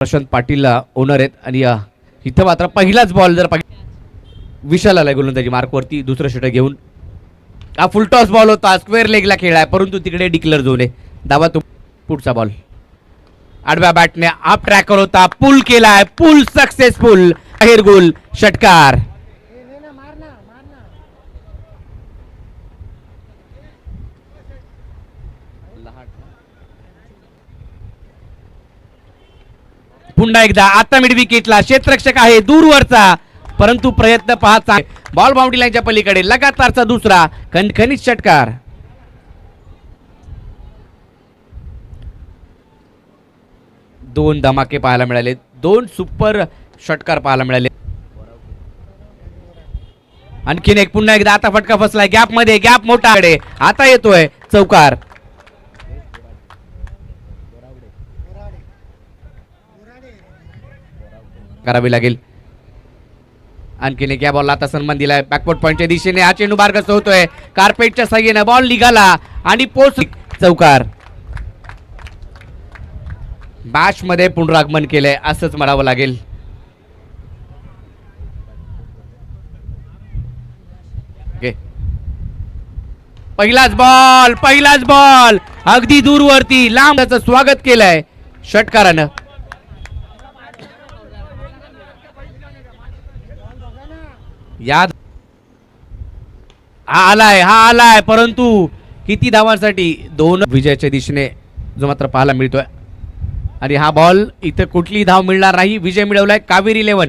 Prashant पाटीलला owner आहेत आणि इथं मात्र पहिलाच बॉल जर विशाल आलाय गोलंदाजी मार्कवरती दुसरं षटक घेऊन. हा फुलटॉस बॉल होता, स्क्वेअर लेगला खेळाय, परंतु तिकडे डिक्लेअर झोन आहे. दाबा तो पुढचा बॉल आडव्या बॅटने अप ट्रॅकर होता, पुल केलाय, पुल सक्सेसफुल, बाहेर गोल षटकार. पुन्हा एकदा आता मिड विकेटला क्षेत्ररक्षक आहे दूरवरचा, परंतु प्रयत्न पाहत आहे. बॉल बाउंड्री लाईनच्या पलीकडे लगातारचा दुसरा खणखणीत षटकार. दोन धमाके पाहायला मिळाले, दोन सुपर षटकार पाहायला मिळाले. आणखीन एक पुन्हा एकदा आता फटका फसलाय गॅप मध्ये, गॅप मोठा आता येतोय चौकार. करावी लागेल. आणखीन एक या बॉलला आता सन्मान दिलाय बॅकवर्ड पॉइंटच्या दिशेने. हा चेंडू बारगस्त होतोय कार्पेटच्या साह्याने, बॉल निघाला आणि पोच चौकार. मॅच मध्ये पुनरागमन केलंय असंच म्हणावं लागेल. पहिलाच बॉल अगदी दूरवरती लांब त्याचं स्वागत केलंय षटकारानं. याद हा आलाय परंतु किती धावांसाठी? दोन विजयाच्या दिशेने जो मात्र पाहायला मिळतोय. आणि हा बॉल इथे कुठली धाव मिळणार नाही. विजय मिळवलाय कावेरी 11.